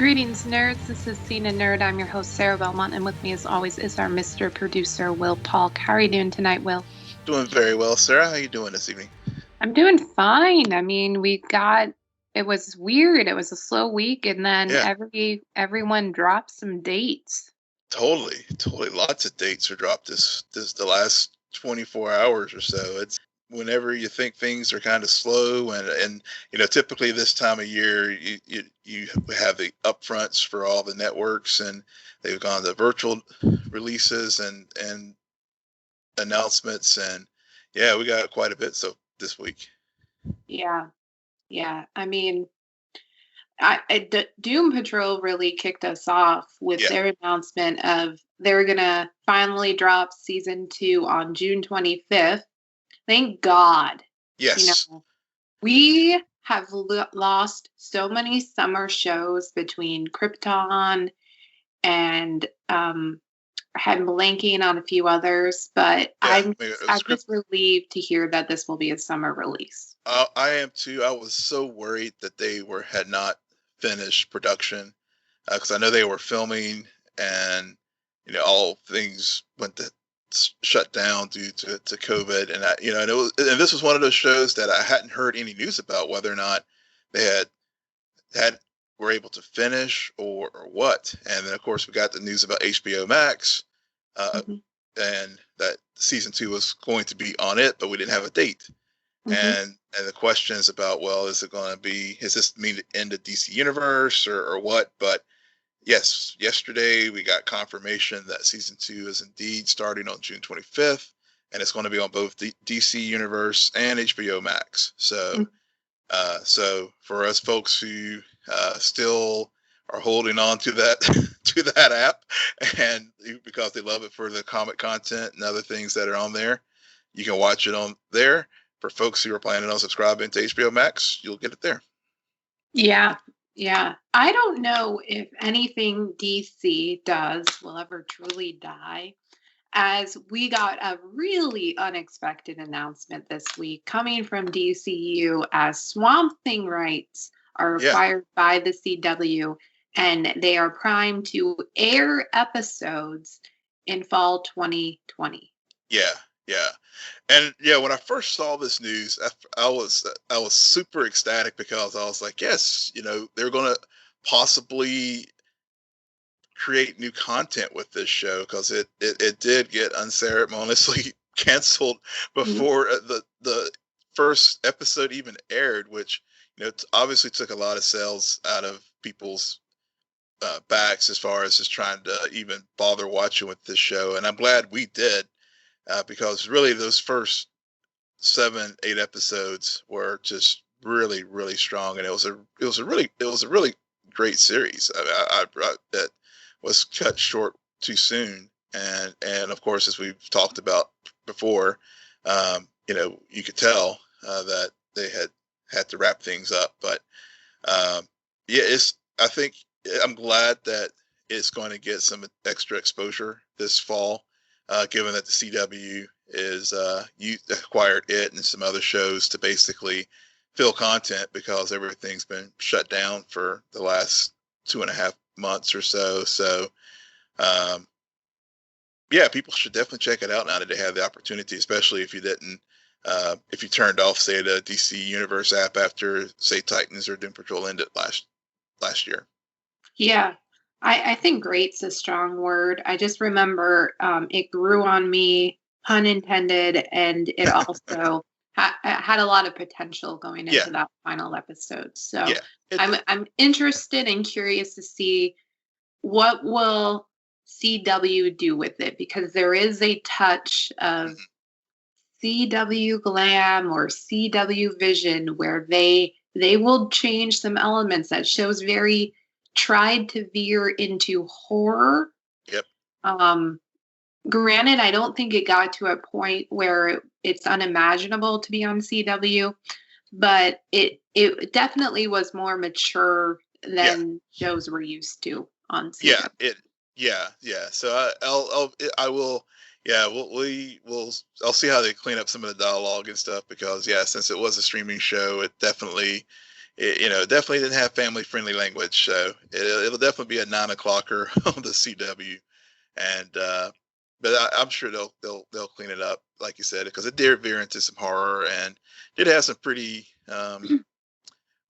Greetings, nerds. This is CNN Nerd. I'm your host, Sarah Belmont, and with me, as always, is our Mr. Producer, Will Polk. How are you doing tonight, Will? Doing very well, Sarah. How are you doing this evening? I'm doing fine. I mean, it was weird. It was a slow week, and then Yeah, everyone dropped some dates. totally. Lots of dates are dropped the last 24 hours or so. It's whenever you think things are kind of slow, and typically this time of year you have the upfronts for all the networks, and they've gone to virtual releases and announcements, and yeah, we got quite a bit so this week. Yeah, yeah. I mean, Doom Patrol really kicked us off with Yeah. their announcement of they're gonna finally drop season 2 on June 25th. Thank God. Yes. We have lost so many summer shows between Krypton and I'm blanking on a few others, but Yeah. I'm just relieved to hear that this will be a summer release. I am too. I was so worried that they had not finished production because I know they were filming, and all things went to shut down due to COVID, and and this was one of those shows that I hadn't heard any news about whether or not they had were able to finish or what. And then of course we got the news about HBO Max, Mm-hmm. and that season 2 was going to be on it, but we didn't have a date. Mm-hmm. And the questions about, well, is this mean the end of DC Universe or what? But yes, yesterday we got confirmation that season 2 is indeed starting on June 25th, and it's going to be on both the DC Universe and HBO Max. So, so for us folks who still are holding on to that to that app, and because they love it for the comic content and other things that are on there, you can watch it on there. For folks who are planning on subscribing to HBO Max, you'll get it there. Yeah, yeah. I don't know if anything DC does will ever truly die, as we got a really unexpected announcement this week coming from DCU as Swamp Thing rights are Yeah. acquired by the CW, and they are primed to air episodes in fall 2020. Yeah. And yeah, when I first saw this news, I was super ecstatic because I was like, yes, they're going to possibly create new content with this show, because it did get unceremoniously canceled before the first episode even aired, which obviously took a lot of sales out of people's backs as far as just trying to even bother watching with this show. And I'm glad we did, because really those first 7-8 episodes were just really, really strong, and it was a really great series. That was cut short too soon, and of course, as we've talked about before, you could tell that they had to wrap things up. But yeah, I'm glad that it's going to get some extra exposure this fall, given that the CW is you acquired it and some other shows to basically fill content, because everything's been shut down for the last 2.5 months or so. So yeah, people should definitely check it out now that they have the opportunity, especially if you didn't if you turned off, say, the DC Universe app after, say, Titans or Doom Patrol ended last year. Yeah, I think great's a strong word. I just remember it grew on me, pun intended, and it also had a lot of potential going into that final episode. So I'm interested and curious to see what will CW do with it, because there is a touch of CW glam or CW vision where they will change some elements. That show's very tried to veer into horror. Yep. Granted, I don't think it got to a point where it's unimaginable to be on CW, but it definitely was more mature than shows we're used to on CW. Yeah. So I will. Yeah, I'll see how they clean up some of the dialogue and stuff, because since it was a streaming show, it definitely definitely didn't have family-friendly language. So it'll definitely be a 9 o'clocker on the CW, and but I'm sure they'll clean it up, like you said, because it did veer into some horror and did have some pretty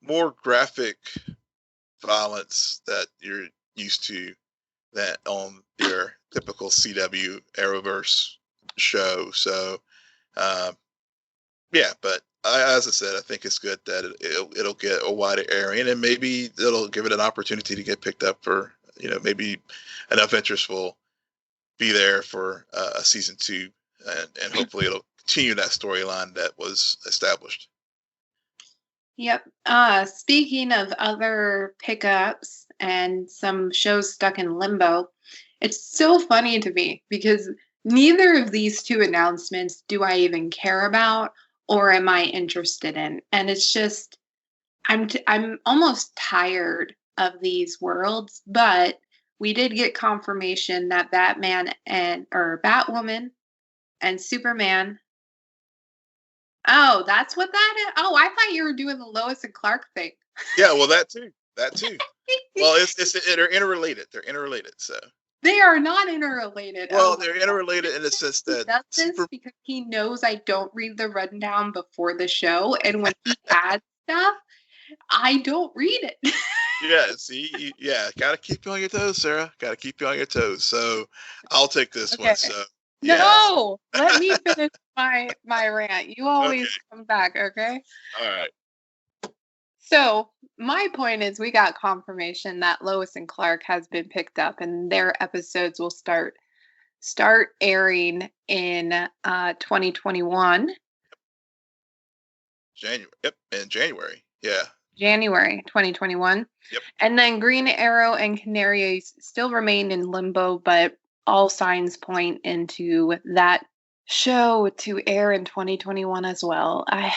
more graphic violence that you're used to that on your typical CW Arrowverse show. So yeah, but as I said, I think it's good that it'll get a wider airing, and maybe it'll give it an opportunity to get picked up for maybe enough interest will be there for a season 2, and hopefully it'll continue that storyline that was established. Yep. Speaking of other pickups and some shows stuck in limbo, it's so funny to me because neither of these two announcements do I even care about or am I interested in. And it's just I'm almost tired of these worlds, but we did get confirmation that Batwoman and Superman. Oh, that's what that is. Oh, I thought you were doing the Lois and Clark thing. Yeah, well, that too. Well, they're interrelated. They're interrelated. So they are not interrelated. Well, they're interrelated in the sense that he does this because he knows I don't read the rundown before the show, and when he adds stuff, I don't read it. Yeah, see, gotta keep you on your toes, Sarah. Gotta keep you on your toes. So I'll take this one. So yeah. No, let me finish my rant. You always come back, okay? All right. So my point is, we got confirmation that Lois and Clark has been picked up, and their episodes will start airing in 2021. January. Yep, in January. Yeah. January 2021. Yep. And then Green Arrow and Canaries still remain in limbo, but all signs point into that show to air in 2021 as well. I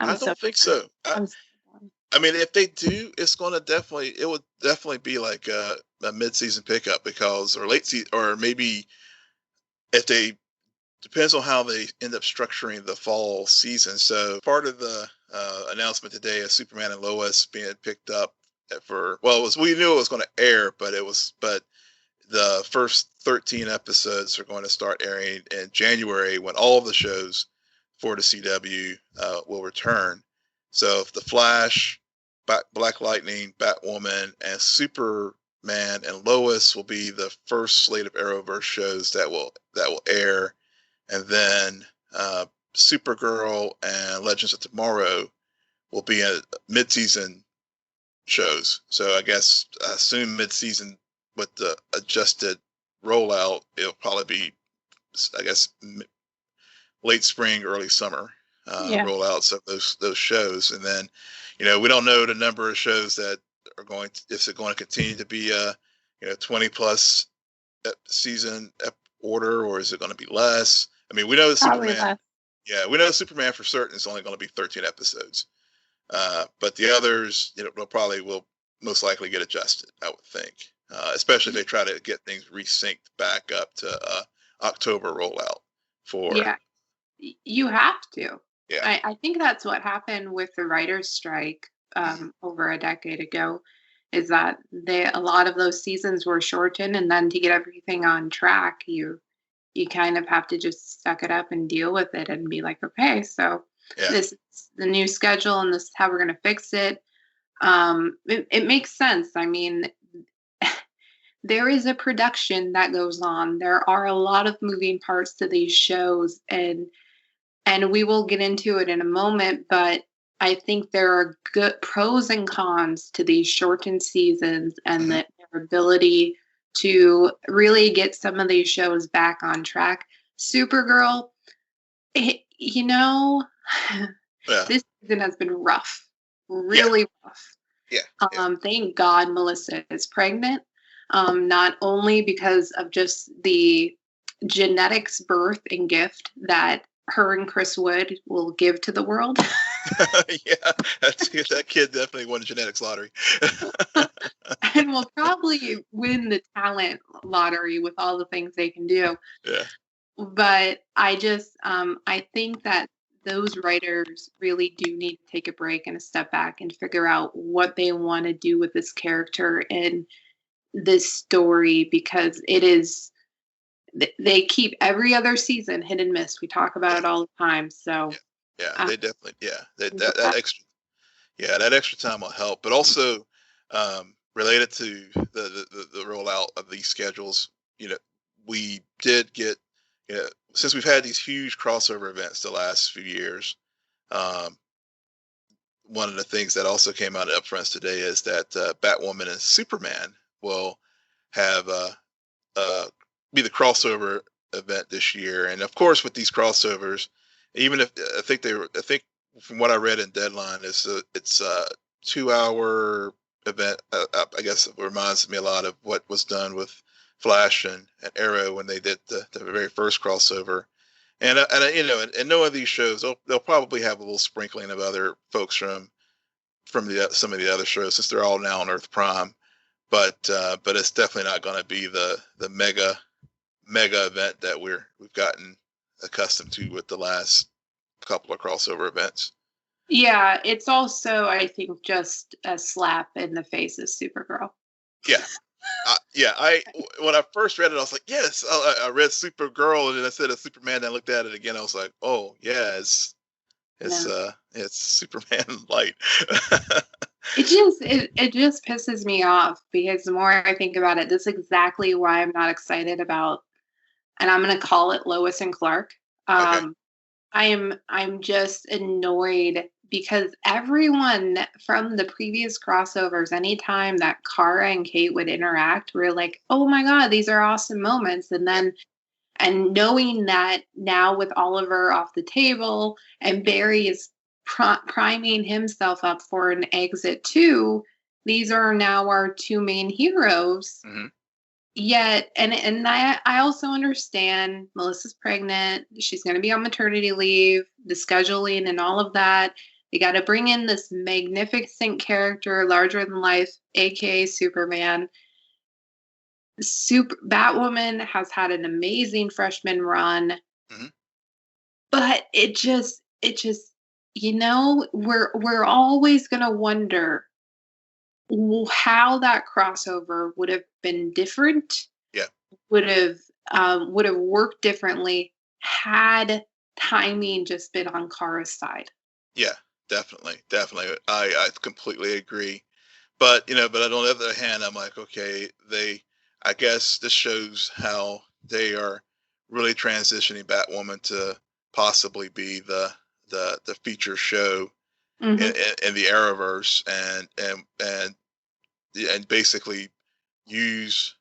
don't think so. I mean, if they do, it would definitely be like a mid-season pickup or late season, or maybe depends on how they end up structuring the fall season. So part of the announcement today is Superman and Lois being picked up we knew it was going to air, but the first 13 episodes are going to start airing in January when all of the shows for the CW will return. So if The Flash, Black Lightning, Batwoman, and Superman and Lois will be the first slate of Arrowverse shows that will air, and then Supergirl and Legends of Tomorrow will be a mid-season shows. So I assume mid-season with the adjusted rollout, it'll probably be, late spring, early summer rollouts of those shows. And then, we don't know the number of shows that are if it's going to continue to be a 20 plus season order, or is it going to be less? I mean, we know Superman. Yeah, we know Superman for certain is only going to be 13 episodes. But the others, will most likely get adjusted, I would think, especially if they try to get things resynced back up to October rollout for. Yeah, you have to. Yeah, I think that's what happened with the writer's strike over a decade ago, is that a lot of those seasons were shortened, and then to get everything on track, you kind of have to just suck it up and deal with it and be like, okay, so this is the new schedule and this is how we're going to fix it. It makes sense. I mean, there is a production that goes on. There are a lot of moving parts to these shows, and we will get into it in a moment, but I think there are good pros and cons to these shortened seasons and their ability to really get some of these shows back on track. Supergirl, this season has been rough, really rough. Yeah. Thank God Melissa is pregnant, not only because of just the genetics, birth, and gift that her and Chris Wood will give to the world. Yeah, that kid definitely won the genetics lottery. And will probably win the talent lottery with all the things they can do. Yeah. But I just, I think that those writers really do need to take a break and a step back and figure out what they want to do with this character and this story, because it is, they keep every other season hit and miss. We talk about it all the time. So they definitely, that extra, that extra time will help. But also, related to the rollout of these schedules, we did get, since we've had these huge crossover events the last few years, one of the things that also came out of upfronts today is that Batwoman and Superman will have be the crossover event this year. And of course, with these crossovers, even if I think from what I read in Deadline, it's a 2 hour event. I guess it reminds me a lot of what was done with Flash and Arrow when they did the very first crossover. And no of these shows, they'll probably have a little sprinkling of other folks from some of the other shows, since they're all now on Earth Prime. But it's definitely not going to be the mega event that we've gotten accustomed to with the last couple of crossover events. Yeah, it's also, I think, just a slap in the face of Supergirl. Yeah. When I first read it, I was like, yes. I read Supergirl, and then I said a Superman, and I looked at it again. I was like, oh yeah, it's Superman light. It just pisses me off, because the more I think about it, this is exactly why I'm not excited about, and I'm going to call it Lois and Clark. Okay. I'm just annoyed because everyone from the previous crossovers, anytime that Kara and Kate would interact, we're like, oh my God, these are awesome moments. And then, and knowing that now with Oliver off the table and Barry is priming himself up for an exit too, these are now our two main heroes. Mm-hmm. Yet, and I also understand Melissa's pregnant. She's going to be on maternity leave, the scheduling and all of that. They got to bring in this magnificent character, larger than life, aka Superman. Batwoman has had an amazing freshman run, mm-hmm. but it just, we're always going to wonder how that crossover would have been different. Yeah, would have worked differently had timing just been on Kara's side. Yeah, definitely. I completely agree. But on the other hand, I'm like, okay, I guess this shows how they are really transitioning Batwoman to possibly be the feature show in the Arrowverse, and basically use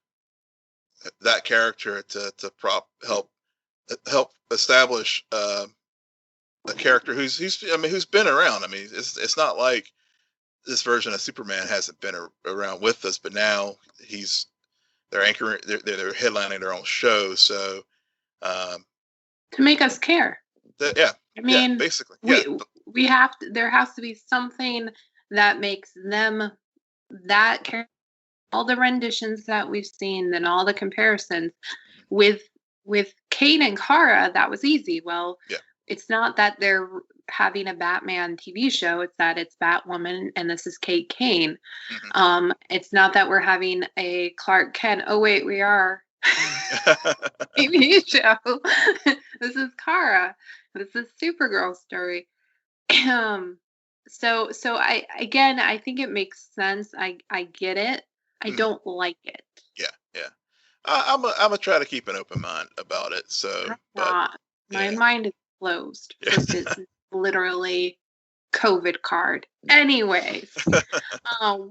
that character to help establish a character who's been around. I mean, it's not like this version of Superman hasn't been around with us, but now they're anchoring, they're headlining their own show, so to make us care. I mean, basically, we have to. There has to be something that makes them that character. All the renditions that we've seen and all the comparisons with Kate and Kara, that was easy. Well, it's not that they're having a Batman TV show, it's that it's Batwoman and this is Kate Kane. Mm-hmm. It's not that we're having a Clark Kent. Oh wait, we are. TV show. This is Kara. This is Supergirl story. So I think it makes sense. I get it. I don't like it. Yeah. I'm gonna try to keep an open mind about it. So, my mind is closed. This is literally COVID card. Anyways,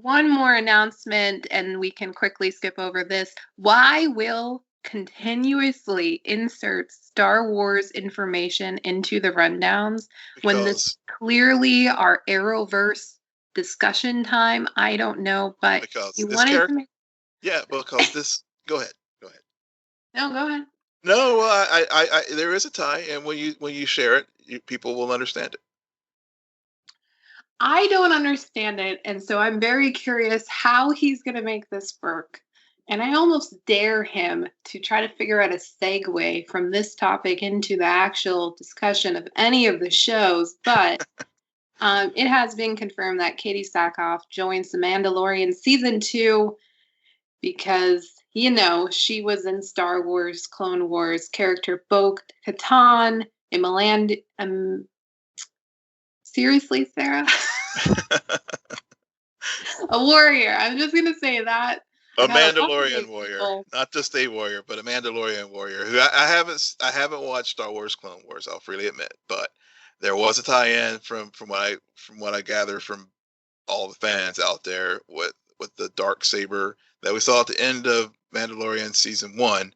one more announcement, and we can quickly skip over this. Why will continuously insert Star Wars information into the rundowns when this clearly our Arrowverse discussion time? I don't know, but because you wanted to make... because this. Go ahead. No, go ahead. No, I there is a tie, and when you share it, people will understand it. I don't understand it, and so I'm very curious how he's going to make this work. And I almost dare him to try to figure out a segue from this topic into the actual discussion of any of the shows. But it has been confirmed that Katie Sackhoff joins The Mandalorian season 2 because, she was in Star Wars Clone Wars character Bo-Katan in Milan. Seriously, Sarah? A warrior. I'm just going to say that. A Mandalorian warrior, not just a warrior, but a Mandalorian warrior. Who I haven't watched Star Wars Clone Wars. I'll freely admit, but there was a tie-in from what I gather from all the fans out there with the dark saber that we saw at the end of Mandalorian season 1.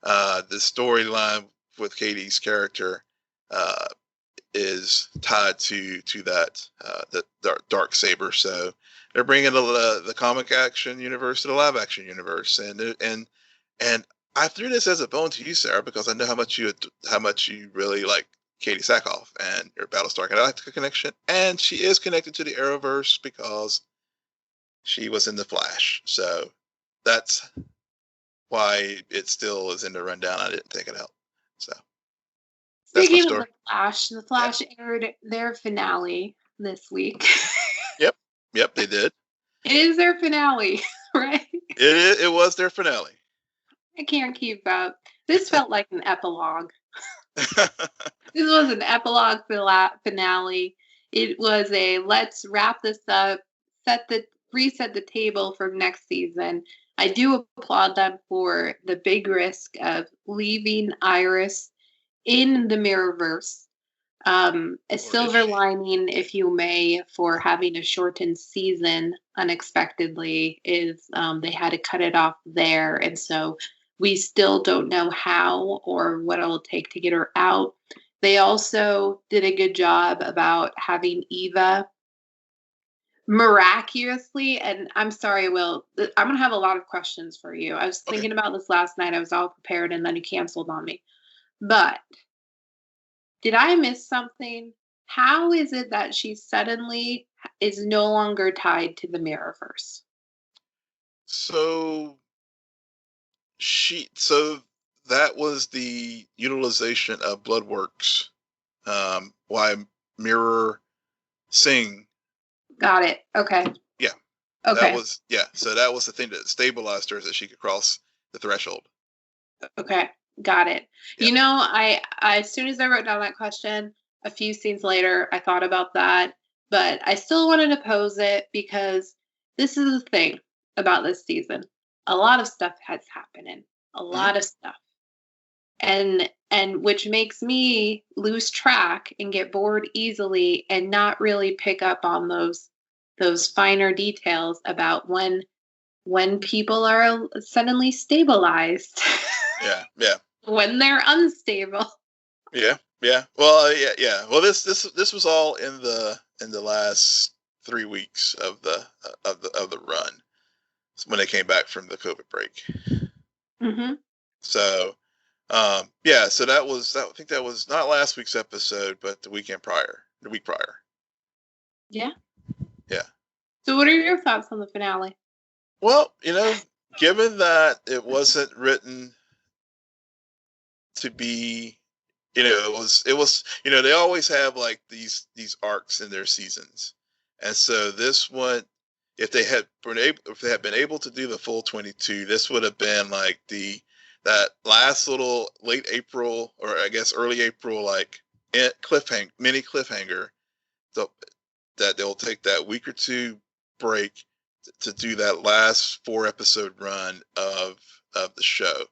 The storyline with Katie's character is tied to that the dark saber. So they're bringing the comic action universe to the live action universe, and I threw this as a bone to you, Sarah, because I know how much you really like Katie Sackhoff and your Battlestar Galactica connection, and she is connected to the Arrowverse because she was in the Flash. So that's why it still is in the rundown. I didn't take it out. So speaking of the Flash aired their finale this week. Yep, they did. It is their finale, right? It was their finale. I can't keep up. This felt like an epilogue. This was an epilogue finale. It was a let's wrap this up, reset the table for next season. I do applaud them for the big risk of leaving Iris in the Mirrorverse. A silver lining, if you may, for having a shortened season unexpectedly is they had to cut it off there. And so we still don't know how or what it'll take to get her out. They also did a good job about having Eva miraculously, and I'm sorry, Will, I'm going to have a lot of questions for you. I was thinking about this last night. I was all prepared, and then you canceled on me. But did I miss something? How is it that she suddenly is no longer tied to the Mirrorverse? So that was the utilization of Bloodworks. Why Mirror Sing. Got it. Okay. Yeah. Okay. So that was the thing that stabilized her, that she could cross the threshold. Okay. Got it. Yeah. I as soon as I wrote down that question, a few scenes later, I thought about that, but I still wanted to pose it because this is the thing about this season. A lot of stuff has happened. A lot of stuff. And which makes me lose track and get bored easily and not really pick up on those finer details about when people are suddenly stabilized. Yeah. When they're unstable. Yeah. Well, yeah. Well, this was all in the last 3 weeks of the run when they came back from the COVID break. Mm-hmm. So, so I think that was not last week's episode, but the week prior. Yeah. Yeah. So what are your thoughts on the finale? Well, given that it wasn't written to be, it was, they always have like these arcs in their seasons. And so this one, if they had been able to do the full 22, this would have been like that last little late April, or I guess early April, like mini cliffhanger, that they'll take that week or two break to do that last 4 episode run of the show.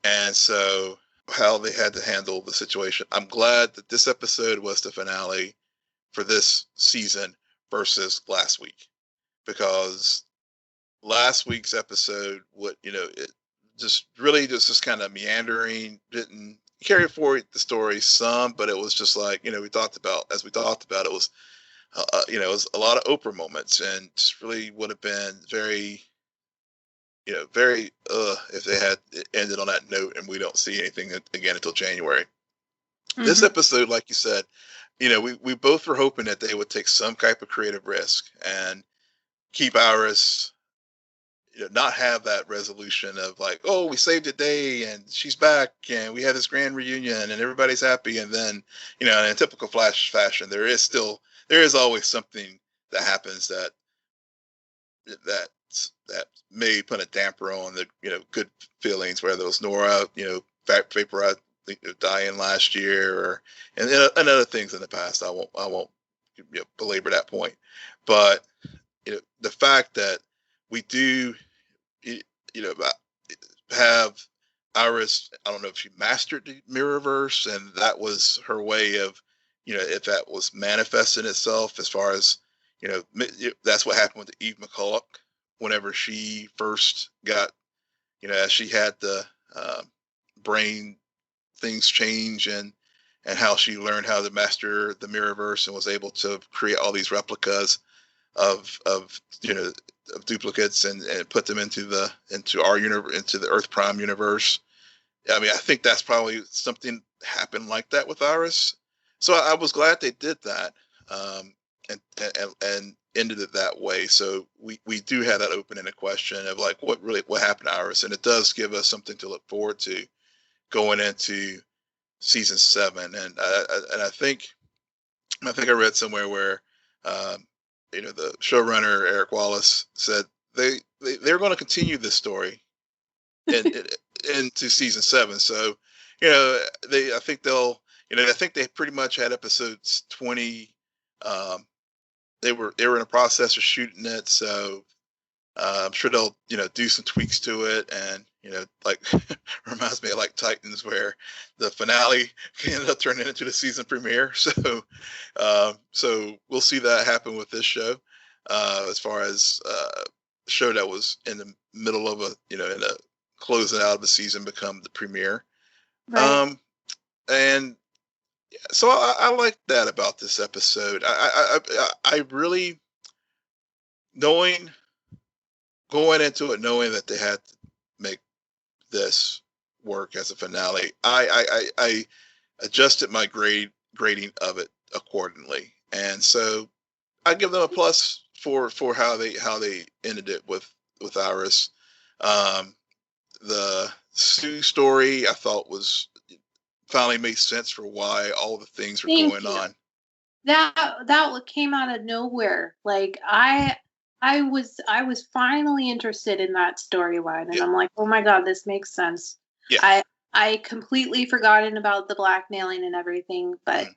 And so how they had to handle the situation. I'm glad that this episode was the finale for this season versus last week, because last week's episode, it just really just kind of meandering, didn't carry forward the story some, but it was just like, we talked about, it was, it was a lot of Oprah moments, and just really would have been very, very, if they had ended on that note and we don't see anything again until January. Mm-hmm. This episode, like you said, we both were hoping that they would take some type of creative risk and keep Iris, not have that resolution of like, oh, we saved the day and she's back and we had this grand reunion and everybody's happy. And then, in typical Flash fashion, there is always something that happens that may put a damper on the, good feelings, whether it was Nora, vaporized, dying last year and other things in the past. I won't belabor that point, but the fact that we do, have Iris. I don't know if she mastered the Mirrorverse, and that was her way of, if that was manifesting itself as far as, that's what happened with Eve McCulloch whenever she first got, as she had the brain things change and how she learned how to master the Mirrorverse and was able to create all these replicas of duplicates and put them into our universe, into the Earth Prime universe. I mean, I think that's probably something happened like that with Iris. So I was glad they did that, and ended it that way. So we do have that open-ended question of like, what happened to Iris, and it does give us something to look forward to going into season 7. And I think I read somewhere where the showrunner Eric Wallace said they're going to continue this story into season 7. So I think they pretty much had episodes 20. They were in a process of shooting it, so I'm sure they'll do some tweaks to it, and like reminds me of like Titans, where the finale ended up turning into the season premiere. So we'll see that happen with this show, as far as a show that was in the middle of in a closing out of the season become the premiere. Right. And so I like that about this episode. I really, going into it knowing that they had to make this work as a finale, I adjusted my grading of it accordingly, and so I give them a plus for how they ended it with Iris. The Sue story I thought was finally made sense for why all the things were going on. That came out of nowhere. Like I was finally interested in that storyline, and I'm like, oh my god, this makes sense. Yeah. I completely forgotten about the blackmailing and everything, but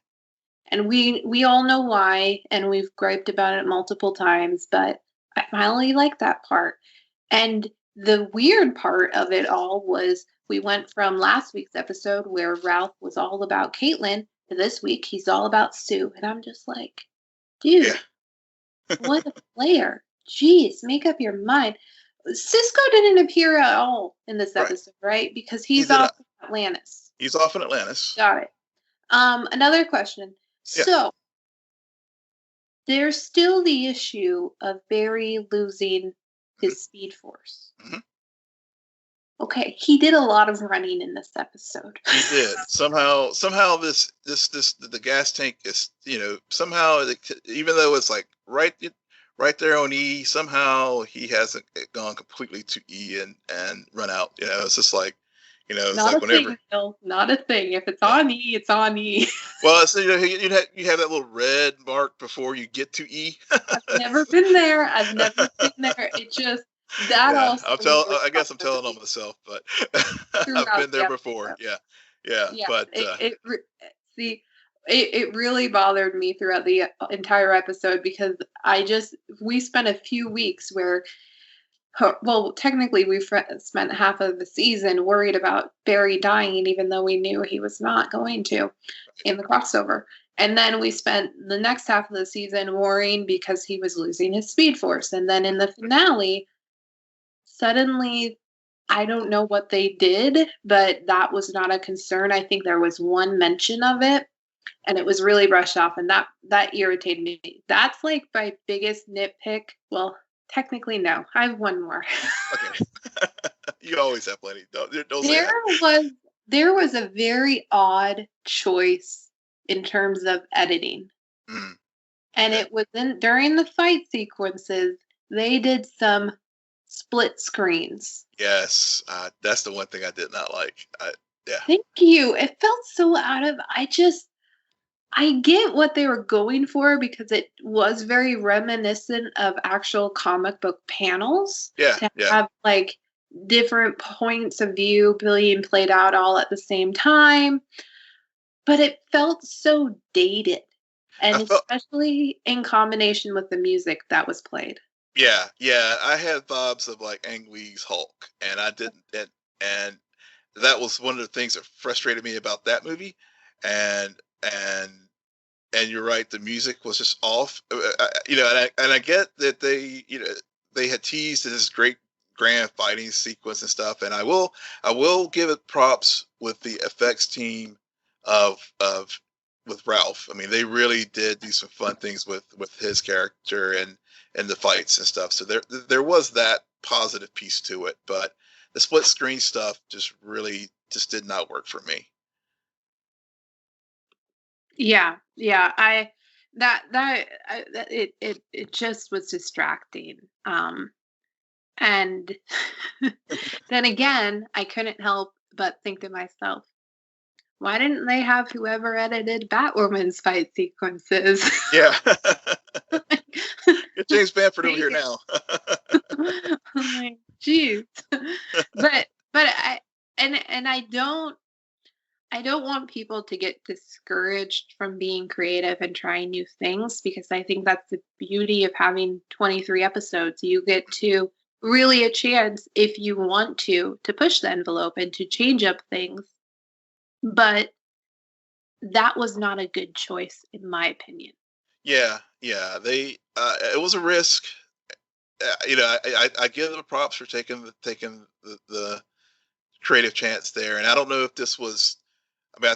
and we all know why, and we've griped about it multiple times, but I finally liked that part. And the weird part of it all was we went from last week's episode where Ralph was all about Caitlin to this week he's all about Sue, and I'm just like, dude, what a player. Jeez, make up your mind. Cisco didn't appear at all in this episode, right? Because he's off in Atlantis. He's off in Atlantis. Got it. Another question. Yeah. So, there's still the issue of Barry losing his speed force. Mm-hmm. Okay, he did a lot of running in this episode. He did. Somehow the gas tank is, somehow, even though it's like right there on E, somehow he hasn't gone completely to E and run out. It's just like, it's not like whenever. Thing, Phil. Not a thing. If it's on E, it's on E. Well, it's, you have that little red mark before you get to E. I've never been there. It just. I guess I'm telling on myself, but I've been there before. Yeah. But it really bothered me throughout the entire episode because we spent a few weeks where, well, technically we spent half of the season worried about Barry dying, even though we knew he was not going to in the crossover. And then we spent the next half of the season worrying because he was losing his speed force. And then in the finale, suddenly, I don't know what they did, but that was not a concern. I think there was one mention of it, and it was really brushed off, and that irritated me. That's like my biggest nitpick. Well, technically, no. I have one more. Okay. You always have plenty. Don't there was a very odd choice in terms of editing. Mm. And it was during the fight sequences, they did some split screens. Yes, that's the one thing I did not like. Yeah. Thank you. It felt so out of. I get what they were going for because it was very reminiscent of actual comic book panels. Yeah, To yeah. have like different points of view being played out all at the same time. But it felt so dated. And especially in combination with the music that was played. Yeah, I had vibes of like Ang Lee's Hulk, and I didn't, and that was one of the things that frustrated me about that movie, and and and you're right, the music was just off, and I get that they had teased this great grand fighting sequence and stuff, and I will give it props with the effects team of with Ralph. I mean, they really did do some fun things with his character and the fights and stuff. So there was that positive piece to it, but the split screen stuff just really just did not work for me. Yeah. It just was distracting. And then again, I couldn't help but think to myself, why didn't they have whoever edited Batwoman's fight sequences? Yeah. Get James Bamford over here now. I'm like, geez. But I don't want people to get discouraged from being creative and trying new things, because I think that's the beauty of having 23 episodes. You get to really a chance, if you want to push the envelope and to change up things. But that was not a good choice, in my opinion. Yeah. They it was a risk. I give them props for taking the creative chance there, and I don't know if this was. I mean,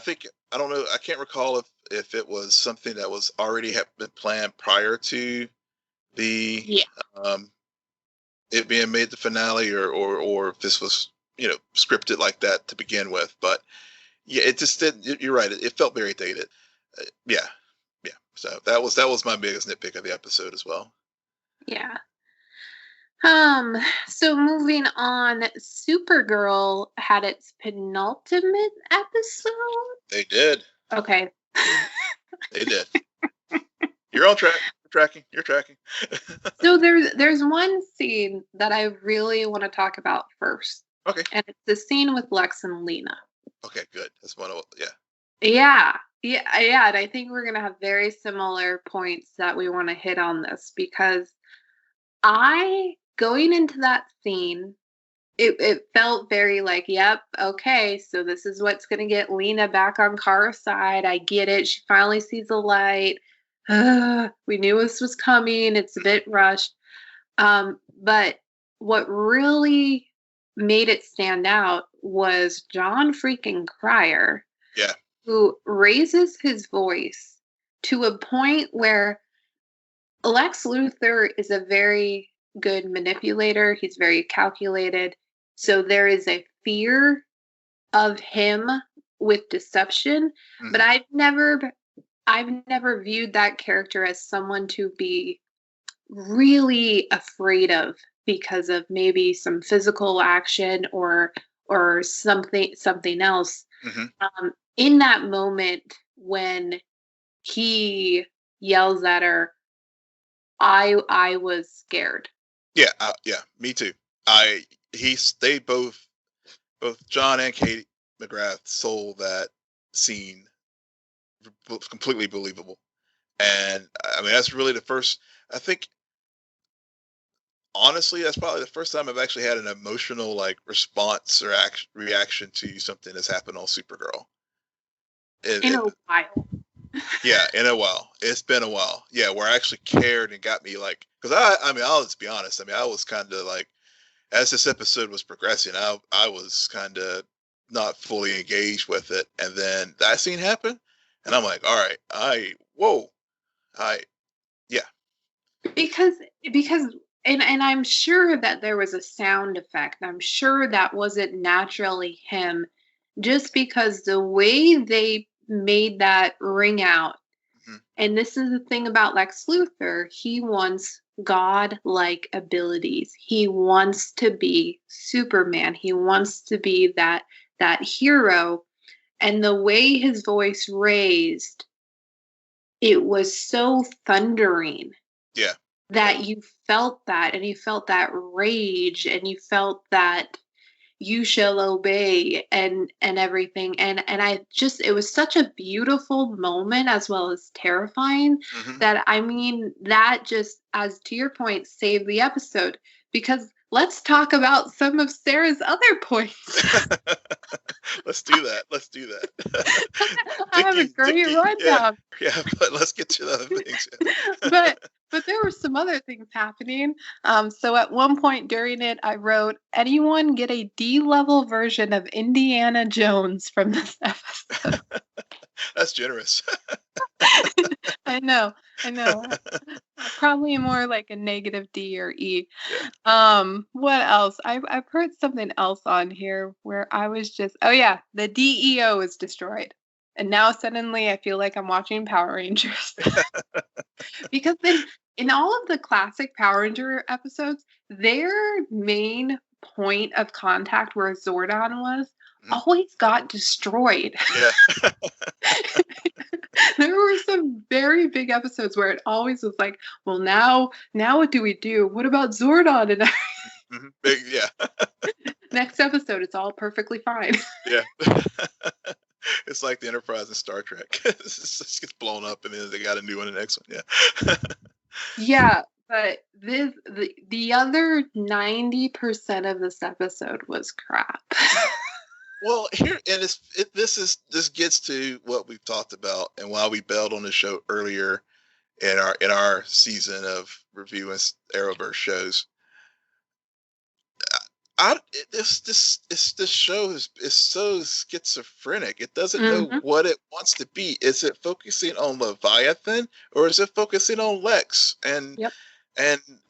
I don't know. I can't recall if it was something that was already have been planned prior to the it being made the finale, or if this was scripted like that to begin with. But yeah, it just didn't. You're right. It felt very dated. Yeah. So that was my biggest nitpick of the episode as well. Yeah. So moving on, Supergirl had its penultimate episode. They did. Okay. They did. You're on track. You're tracking. So there's one scene that I really want to talk about first. Okay. And it's the scene with Lex and Lena. Okay, good. That's one of Yeah. And I think we're gonna have very similar points that we want to hit on this, because going into that scene, it felt very like, yep, okay, so this is what's going to get Lena back on Kara's side. I get it. She finally sees the light. We knew this was coming. It's a bit rushed. But what really made it stand out was John freaking Cryer. Yeah. Who raises his voice to a point where Lex Luthor is a very good manipulator. He's very calculated. So there is a fear of him with deception, but I've never viewed that character as someone to be really afraid of because of maybe some physical action or something else. In that moment when he yells at her, I was scared. Yeah, me too. They both John and Katie McGrath sold that scene completely believable, and I mean that's really the first. I think honestly, that's probably the first time I've actually had an emotional response or reaction to something that's happened on Supergirl. In a while. Yeah, in a while. It's been a while. Yeah, where I actually cared and got me because I mean, I'll just be honest. I mean, I was kind of as this episode was progressing, I was kind of not fully engaged with it, and then that scene happened, and I'm like, all right, yeah. Because and I'm sure that there was a sound effect. I'm sure that wasn't naturally him, just because the way they made that ring out. And this is the thing about Lex Luthor. He wants God-like abilities. He wants to be Superman. He wants to be that hero. And the way his voice raised, it was so thundering. Yeah. That you felt that, and you felt that rage, and you felt that you shall obey, and everything. And I just, it was such a beautiful moment as well as terrifying, that, I mean, that just, as to your point, saved the episode. Because let's talk about some of Sarah's other points. Let's do that. I have a great rundown. Yeah, but let's get to the other things. But there were some other things happening. So at one point during it, I wrote, anyone get a D-level version of Indiana Jones from this episode? That's generous. I know. Probably more like a negative D or E. Yeah. What else? I've heard something else on here where I was just, oh yeah, the DEO is destroyed. And now suddenly I feel like I'm watching Power Rangers. Because then in all of the classic Power Ranger episodes, their main point of contact where Zordon was always got destroyed. Yeah. There were some very big episodes where it always was like, well, now what do we do? What about Zordon? And Yeah. Next episode, it's all perfectly fine. Yeah. It's like the Enterprise in Star Trek. It just gets blown up, and then they got a new one in the next one. Yeah. Yeah, but the other 90% of this episode was crap. Well, here, and this gets to what we've talked about and why we bailed on the show earlier in our season of reviewing Arrowverse shows. This show is so schizophrenic. It doesn't know what it wants to be. Is it focusing on Leviathan, or is it focusing on Lex? And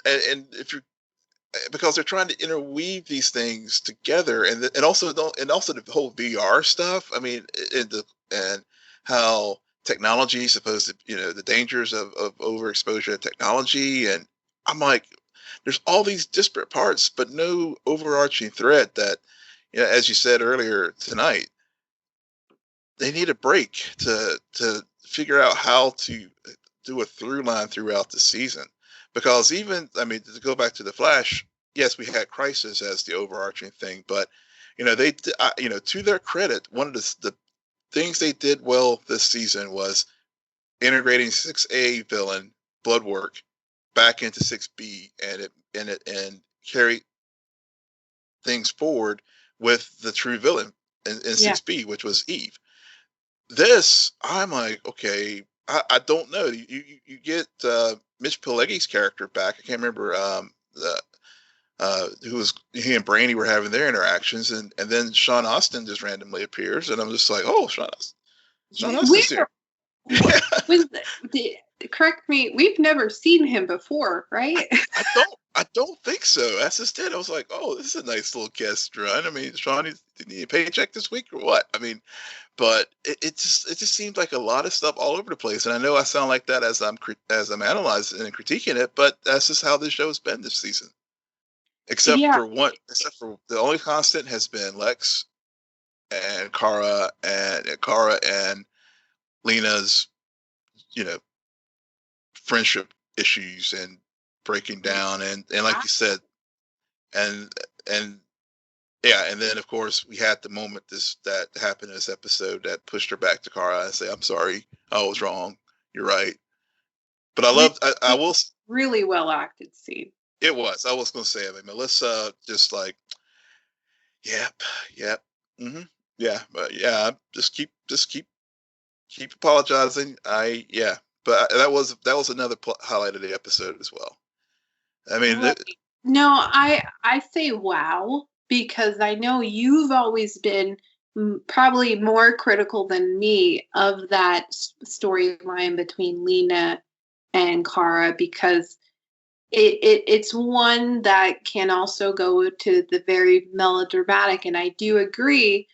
if you're, because they're trying to interweave these things together, and also the whole VR stuff. I mean, and how technology is supposed to, the dangers of overexposure to technology, and I'm like, there's all these disparate parts, but no overarching thread that, as you said earlier tonight, they need a break to figure out how to do a through line throughout the season. Because even, I mean, to go back to the Flash, yes, we had Crisis as the overarching thing, but they, to their credit, one of the things they did well this season was integrating 6A villain Bloodwork back into 6B and carry things forward with the true villain in 6B, which was Eve. This, I'm like, okay, I don't know. You get Mitch Pileggi's character back. I can't remember he and Brainy were having their interactions, and then Sean Astin just randomly appears, and I'm just like, oh, Sean Astin's here. Correct me, we've never seen him before, right? I don't think so. That's just it. I was like, oh, this is a nice little guest run. I mean, Sean, did he need a paycheck this week or what? I mean, but it just seems like a lot of stuff all over the place. And I know I sound like that as I'm analyzing and critiquing it, but that's just how this show has been this season. Except for the only constant has been Lex and Kara and Lena's, friendship issues and breaking down, and like you said, and yeah, and then of course we had the moment that happened in this episode that pushed her back to Kara and say, I'm sorry, I was wrong, you're right. But I will really well acted scene. It was. I was going to say, I mean, Melissa just like, yep, yeah, but yeah, just keep apologizing. But that was another highlight of the episode as well. I mean, no, I say wow, because I know you've always been probably more critical than me of that storyline between Lena and Kara, because it's one that can also go to the very melodramatic, and I do agree.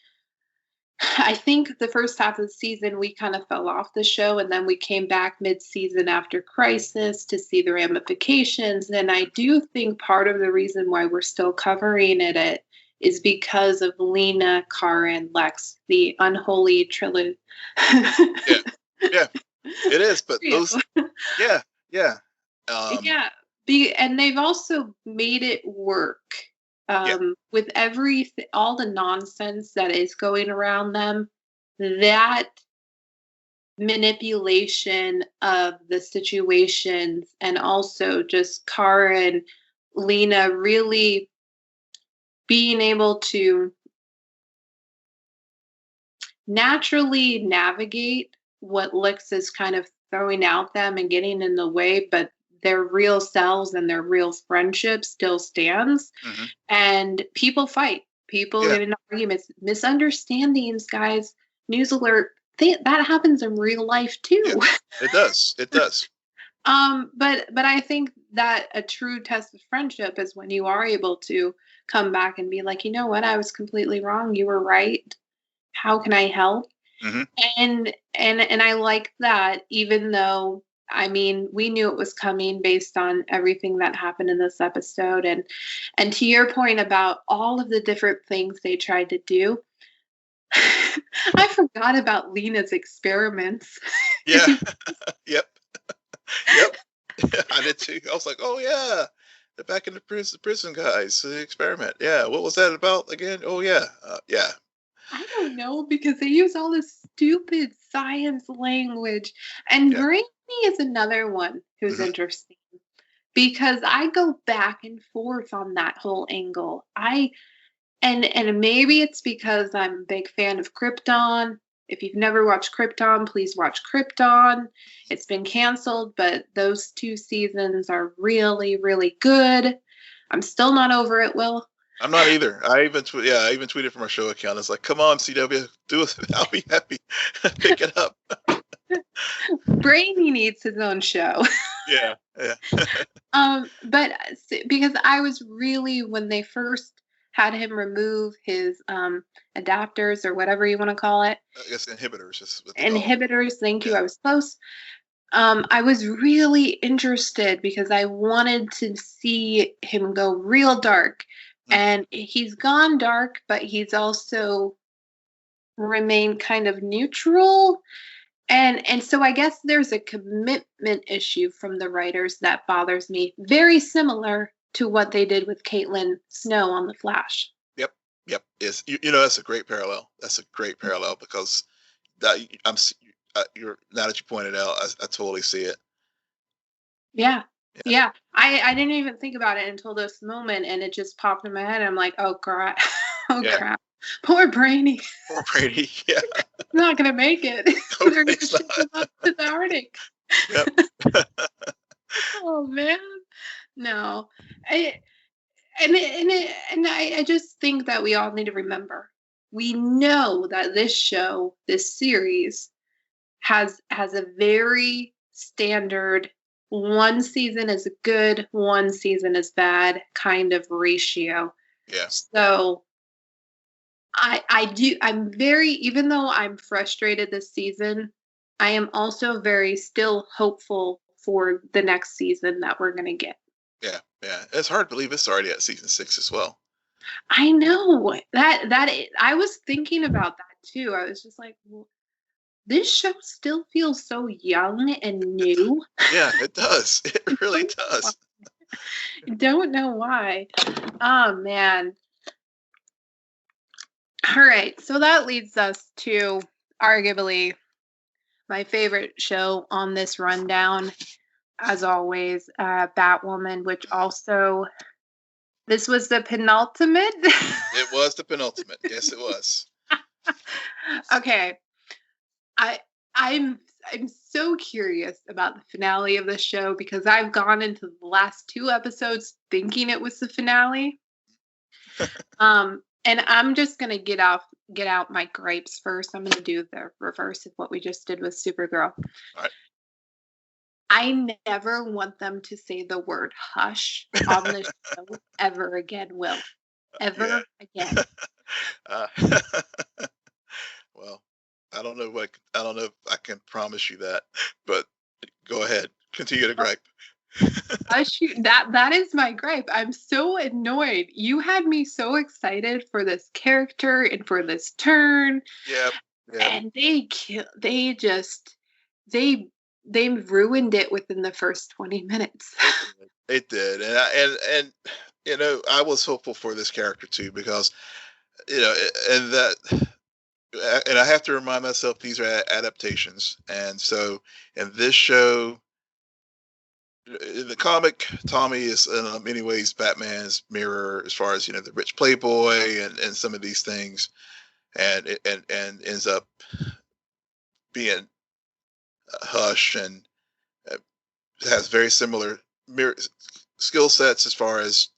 I think the first half of the season we kind of fell off the show, and then we came back mid-season after Crisis to see the ramifications. And I do think part of the reason why we're still covering it is because of Lena, Kara, and Lex, the unholy trilogy. Yeah, yeah, it is. But those, yeah, yeah, yeah, and they've also made it work yeah, with all the nonsense that is going around them. That manipulation of the situations, and also just Kara and Lena really being able to naturally navigate what Lex is kind of throwing out them and getting in the way, but their real selves and their real friendship still stands. hmm And people fight. People yeah, get in arguments, misunderstandings, guys. News alert. That happens in real life yeah. too. It does. It does. But I think that a true test of friendship is when you are able to come back and be like, you know what, I was completely wrong. You were right. How can I help? hmm And I like that, even though, I mean, we knew it was coming based on everything that happened in this episode. And to your point about all of the different things they tried to do, I forgot about Lena's experiments. Yeah. Yep. Yep. I did too. I was like, oh yeah, they're back in the prison guys. The experiment. Yeah. What was that about again? Oh yeah. Yeah. I don't know, because they use all this stupid science language. And Yeah. Brainy is another one who's hmm interesting, because I go back and forth on that whole angle. And maybe it's because I'm a big fan of Krypton. If you've never watched Krypton, please watch Krypton. It's been canceled, but those 2 seasons are really, really good. I'm still not over it, Will. I'm not either. I even tweeted from our show account. It's like, come on, CW, do it. I'll be happy. Pick it up. Brainy needs his own show. Yeah. Yeah. But because I was really, when they first had him remove his adapters, or whatever you want to call it, I guess inhibitors is what they call them. inhibitors. Thank you. Yeah. I was close. I was really interested because I wanted to see him go real dark. Mm. And he's gone dark, but he's also remained kind of neutral. And so I guess there's a commitment issue from the writers that bothers me, very similar to what they did with Caitlin Snow on The Flash. Yep. Yep. Is you know that's a great parallel. That's a great parallel because that you're now that you pointed out, I totally see it. Yeah. Yeah. Yeah. I didn't even think about it until this moment, and it just popped in my head. I'm like, oh crap. Oh Yeah. crap. Poor Brainy. Poor Brady. Yeah. Not gonna make it. No, They're gonna he's ship him not. up to the Arctic. Yep. Oh man. No. I and I just think that we all need to remember. We know that this show, this series, has a very standard, one season is good, one season is bad kind of ratio. Yeah. So I'm very, even though I'm frustrated this season, I am also very still hopeful for the next season that we're gonna get. Yeah. Yeah. It's hard to believe it's already at season 6 as well. I know I was thinking about that too. I was just like, well, this show still feels so young and new. Yeah, it does. It really does. Don't know why. Oh man. All right. So that leads us to arguably my favorite show on this rundown, as always, Batwoman, which also, this was the penultimate. It was the penultimate. Yes, it was. Okay. I I'm so curious about the finale of the show, because I've gone into the last 2 episodes thinking it was the finale. And I'm just gonna get out my gripes first. I'm gonna do the reverse of what we just did with Supergirl. All right. I never want them to say the word hush on the show ever again, Will. Yeah. Ever again. Uh, promise you that. But go ahead, continue to gripe. That is my gripe. I'm so annoyed. You had me so excited for this character and for this turn. Yep. And they ruined it within the first 20 minutes. It did. And I was hopeful for this character too, because and I have to remind myself these are adaptations. And so in this show, in the comic, Tommy is in many ways Batman's mirror as far as the rich playboy and some of these things, and ends up being Hush, and has very similar skill sets as far as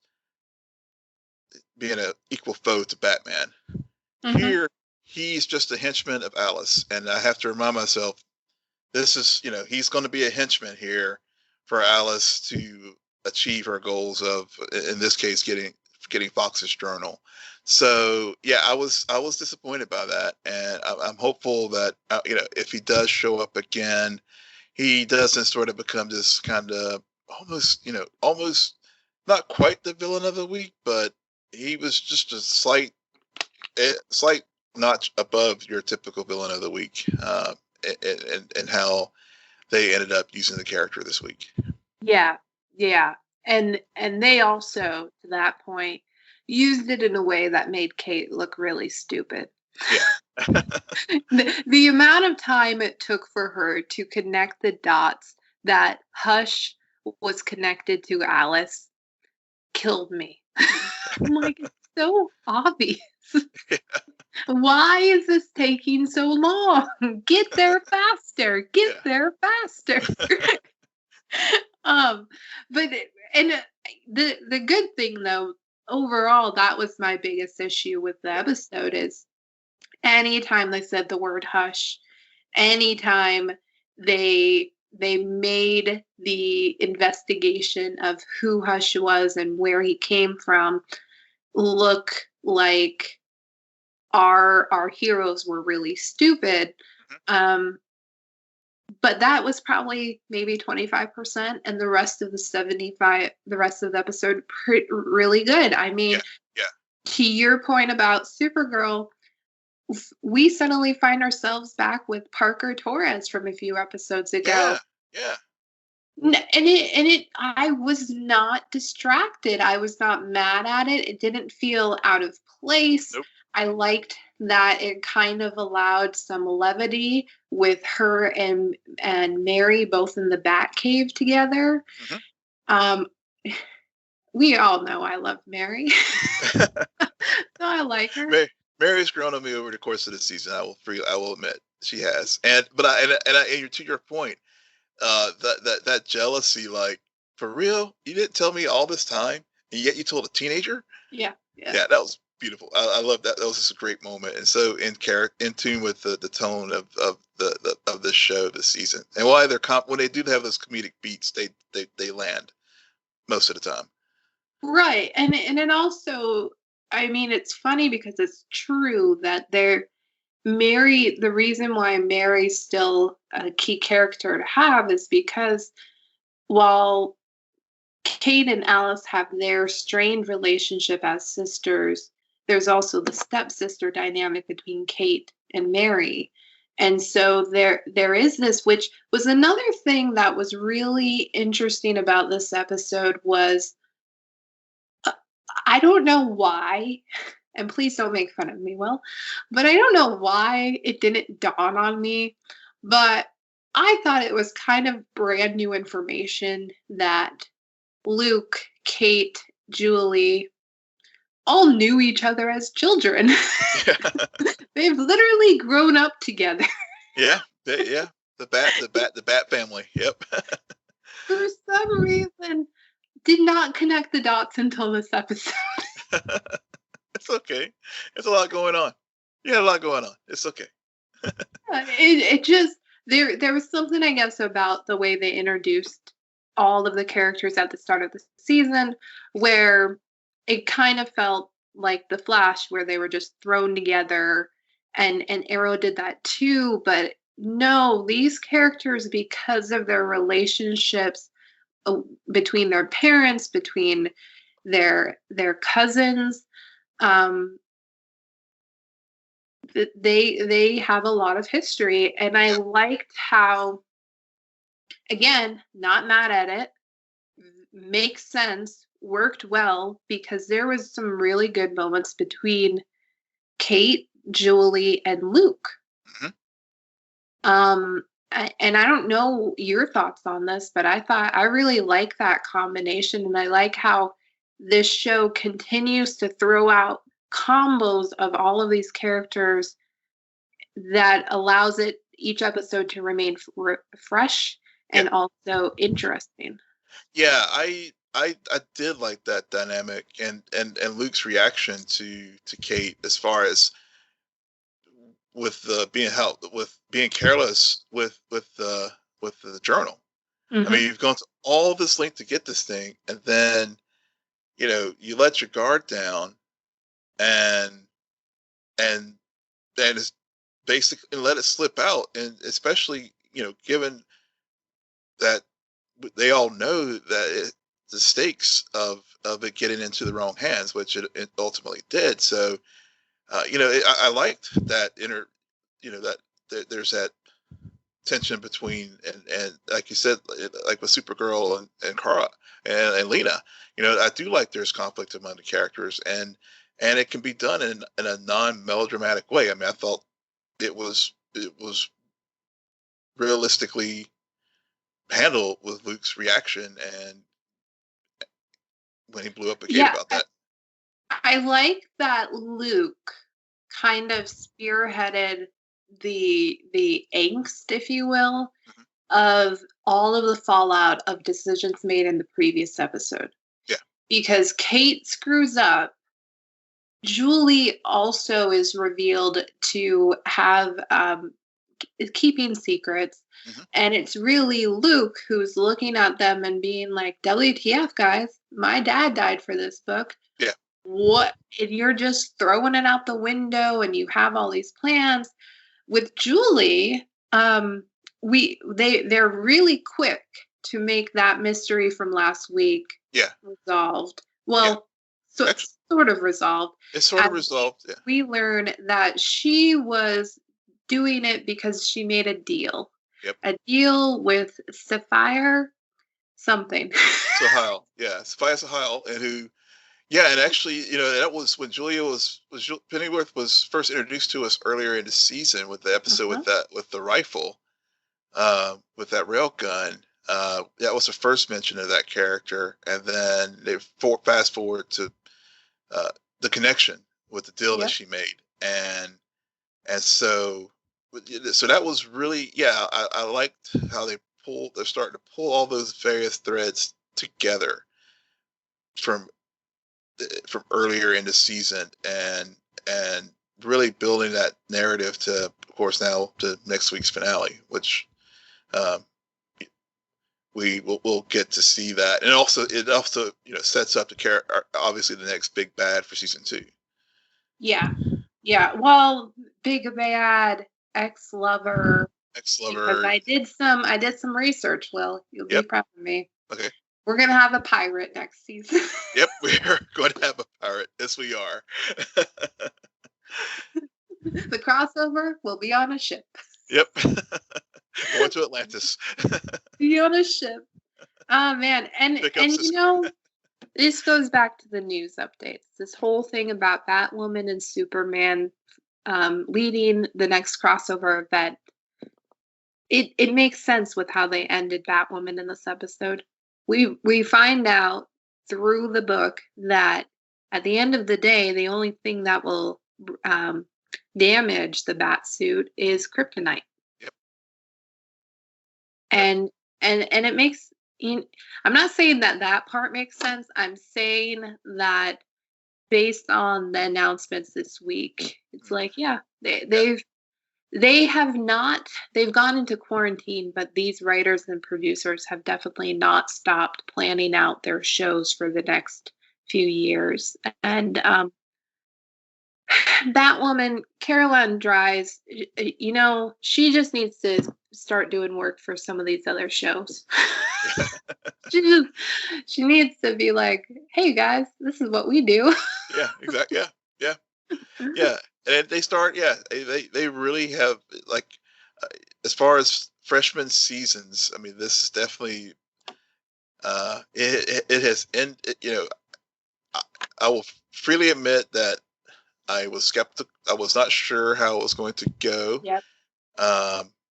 being an equal foe to Batman. Mm-hmm. Here, he's just a henchman of Alice, and I have to remind myself, this is he's going to be a henchman here for Alice to achieve her goals of, in this case, getting Fox's journal. So yeah, I was disappointed by that, and I'm hopeful that if he does show up again, he doesn't sort of become this kind of almost not quite the villain of the week, but he was just a slight notch above your typical villain of the week, and how they ended up using the character this week. Yeah. And they also, to that point, used it in a way that made Kate look really stupid. Yeah. the amount of time it took for her to connect the dots that Hush was connected to Alice killed me. I'm like, it's so obvious. Yeah. Why is this taking so long? Get there faster. Get there faster. But the good thing though, overall, that was my biggest issue with the episode is anytime they said the word hush, anytime they made the investigation of who Hush was and where he came from look like our heroes were really stupid. But that was probably maybe 25%, and the rest of the episode, really good. I mean, to your point about Supergirl, we suddenly find ourselves back with Parker Torres from a few episodes ago. Yeah. And I was not distracted. I was not mad at it. It didn't feel out of place. Nope. I liked that it kind of allowed some levity with her and Mary both in the Batcave together. Mm-hmm. We all know I love Mary. So I like her. Mary's grown on me over the course of the season. I will admit she has. And to your point, that jealousy, like, for real, you didn't tell me all this time, and yet you told a teenager. Yeah, that was beautiful. I love that. That was just a great moment, and so in tune with the tone of this show this season, and why when they do have those comedic beats, they land most of the time. Right, and it also, I mean, it's funny because it's true that the reason why Mary's still a key character to have is because while Kate and Alice have their strained relationship as sisters, there's also the stepsister dynamic between Kate and Mary. And so there is this, which was another thing that was really interesting about this episode was, I don't know why, and please don't make fun of me, Will, but I don't know why it didn't dawn on me, but I thought it was kind of brand new information that Luke, Kate, Julie all knew each other as children. Yeah. They've literally grown up together. Yeah. The Bat family. Yep. For some reason, did not connect the dots until this episode. It's okay. There's a lot going on. You had a lot going on. It's okay. It just, there was something, I guess, about the way they introduced all of the characters at the start of the season where it kind of felt like The Flash, where they were just thrown together, and Arrow did that too, but No, these characters, because of their relationships between their parents, between their cousins, um, they have a lot of history, and I liked how, again, not mad at it, makes sense, worked well, because there was some really good moments between Kate, Julie, and Luke. Mhm. And I don't know your thoughts on this, but I really like that combination, and I like how this show continues to throw out combos of all of these characters that allows it each episode to remain fresh Yeah. and also interesting. Yeah, I did like that dynamic, and Luke's reaction to Kate as far as with being careless with the journal. I mean, Mm-hmm. you've gone to all this length to get this thing, and then you let your guard down, and and and it's basically let it slip out, and especially given that they all know that the stakes of it getting into the wrong hands, which it ultimately did. So I liked that that there's that tension between, and like you said, like with Supergirl and Kara and Lena. I do like there's conflict among the characters, and it can be done in a non melodramatic way. I mean, I thought it was realistically handled with Luke's reaction and when he blew up at Kate Yeah, about that. I like that Luke kind of spearheaded the angst, if you will, Mhm. of all of the fallout of decisions made in the previous episode. Yeah. Because Kate screws up. Julie also is revealed to have keeping secrets. Hmm. And it's really Luke who's looking at them and being like, WTF, guys, my dad died for this book. Yeah. What? And you're just throwing it out the window and you have all these plans. With Julie, they're really quick to make that mystery from last week Yeah. resolved. Yeah. Well, so Actually, it's sort of resolved. it's sort of resolved. Yeah. We learn that she was doing it because she made a deal. Yep. A deal with Sapphire something. Sahil. Yeah. Sophia Sahil, and who. Yeah, and actually, that was when Julia Pennyworth was first introduced to us earlier in the season with the episode Uh-huh. with the rifle, with that rail gun. That was the first mention of that character, and then they fast forward to uh, the connection with the deal that Yep. she made, and so that was really, yeah. I liked how they're starting to pull all those various threads together from from earlier in the season, and really building that narrative to, of course, now to next week's finale, which um, we'll get to see that, and also it also sets up the obviously the next big bad for season 2. Yeah. Yeah. Well, big bad ex-lover, because Ex-lover. I did some research, Will. You'll be Yep. proud of me. Okay. We're gonna have a pirate next season. Yep. We're going to have a pirate. Yes, we are. The crossover will be on a ship. Yep. Going to Atlantis. Be on a ship. Oh man. And Pick up this goes back to the news updates. This whole thing about Batwoman and Superman leading the next crossover event. It makes sense with how they ended Batwoman in this episode. We find out through the book that at the end of the day, the only thing that will damage the bat suit is kryptonite. Yep. And it makes, I'm not saying that part makes sense. I'm saying that based on the announcements this week, it's like, yeah, they've gone into quarantine, but these writers and producers have definitely not stopped planning out their shows for the next few years. And Batwoman, Caroline Dries, she just needs to start doing work for some of these other shows. she needs to be like, hey guys, this is what we do. Yeah, exactly. Yeah. And they start. Yeah, they really have like uh, as far as freshman seasons. I mean, this is definitely it has I, I will freely admit that I was skeptical. I was not sure how it was going to go. Yep.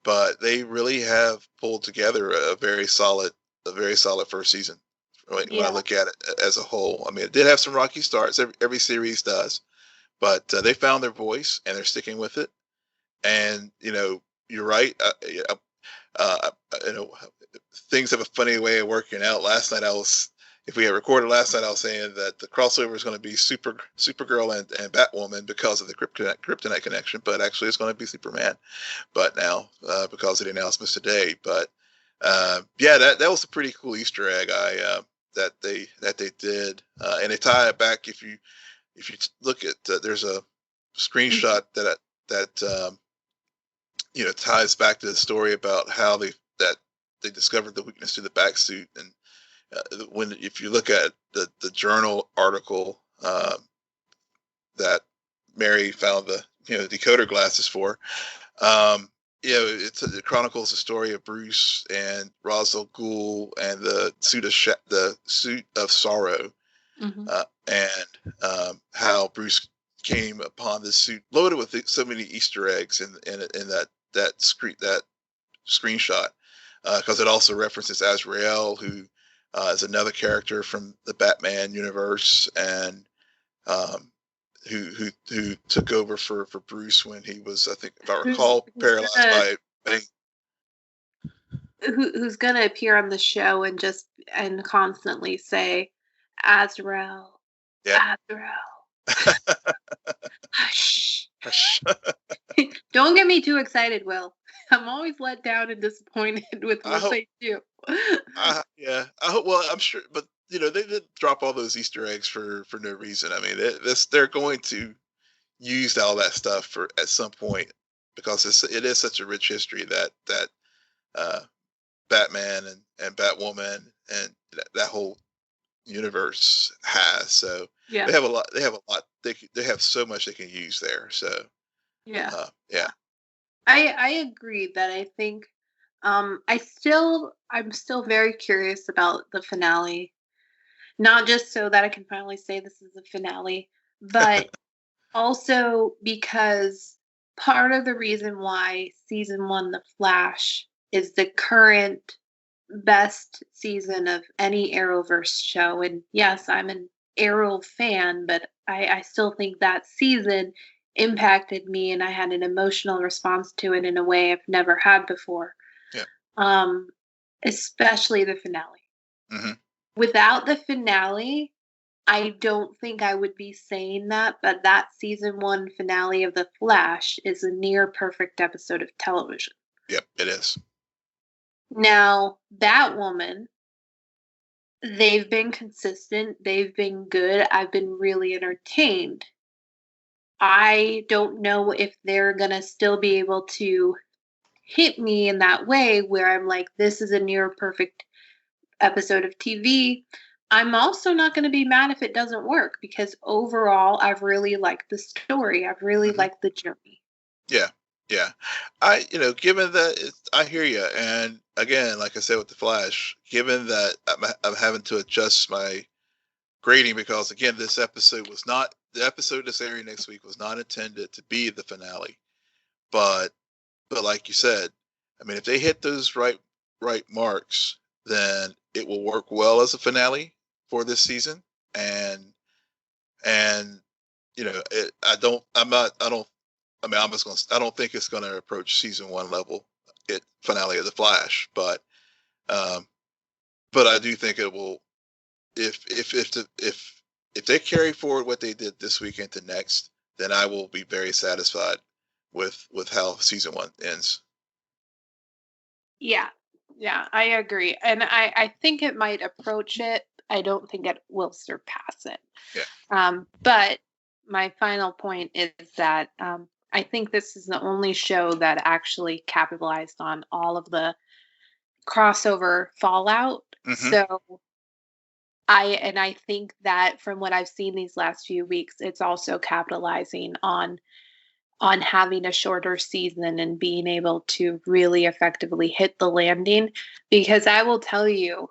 But they really have pulled together a very solid first season. When I look at it as a whole, I mean, it did have some rocky starts. Every series does, but they found their voice and they're sticking with it. And you're right. Uh, you know, things have a funny way of working out. Last night if we had recorded last night, I was saying that the crossover is going to be Supergirl and Batwoman because of the kryptonite connection, but actually it's going to be Superman. But now because of the announcements today, but yeah, that was a pretty cool Easter egg that they did, and they tie it back. If you look at there's a screenshot that ties back to the story about how they discovered the weakness to the back suit. And if you look at the journal article that Mary found the decoder glasses for, it chronicles the story of Bruce and Ra's al Ghul and the suit of sorrow, and how Bruce came upon this suit loaded with so many Easter eggs in that screenshot, because it also references Azrael, who is another character from the Batman universe, and who took over for Bruce when he was, I think, if I recall, paralyzed by who's gonna appear on the show and constantly say Azrael. Yeah. Azrael. Hush. Don't get me too excited, Will. I'm always let down and disappointed with what they do. Yeah. I hope. Well, I'm sure, but they didn't drop all those Easter eggs for no reason. I mean, they're going to use all that stuff at some point, because it is such a rich history that Batman and Batwoman and that whole universe has. So yeah, they have a lot. They have so much they can use there. So yeah. I agree that I think I'm still very curious about the finale. Not just so that I can finally say this is a finale, but also because part of the reason why season 1 The Flash is the current best season of any Arrowverse show. And yes, I'm an Arrow fan, but I still think that season impacted me and I had an emotional response to it in a way I've never had before. Yeah. Especially the finale. Mm-hmm. Without the finale, I don't think I would be saying that, but that season 1 finale of The Flash is a near perfect episode of television. Yep, it is. Now, Batwoman, they've been consistent. They've been good. I've been really entertained. I don't know if they're going to still be able to hit me in that way where I'm like, this is a near perfect episode of TV. I'm also not going to be mad if it doesn't work, because overall, I've really liked the story. I've really liked the journey. Yeah. Given that I hear you, and again, like I said with The Flash, given that I'm having to adjust my grading, because again, this episode was not the episode that's airing next week was not intended to be the finale, but like you said, I mean, if they hit those right marks, then it will work well as a finale for this season, and I don't think it's gonna approach season 1 level finale of The Flash, but I do think it will, if they carry forward what they did this week into next, then I will be very satisfied with how season 1 ends. Yeah, I agree, and I think it might approach it. I don't think it will surpass it. Yeah. But my final point is that I think this is the only show that actually capitalized on all of the crossover fallout. Hmm. So I think that from what I've seen these last few weeks, it's also capitalizing on having a shorter season and being able to really effectively hit the landing. Because I will tell you,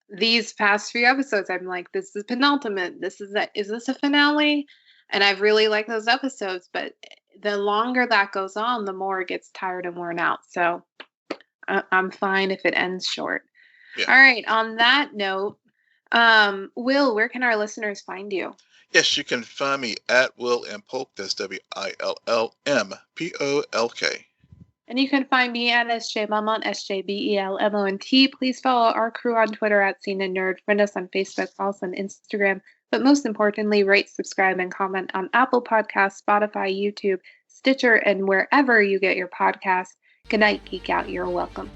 these past few episodes, I'm like, this is penultimate. Is this a finale? And I really like those episodes, but the longer that goes on, the more it gets tired and worn out. So I'm fine if it ends short. Yeah. All right. On that note, Will, where can our listeners find you? Yes, you can find me at Will and Polk. That's WILLMPOLK. And you can find me at SJ Belmont, SJBELMONT. Please follow our crew on Twitter at CNN Nerd. Friend us on Facebook, also on Instagram. But most importantly, rate, subscribe, and comment on Apple Podcasts, Spotify, YouTube, Stitcher, and wherever you get your podcasts. Good night, Geek Out. You're welcome.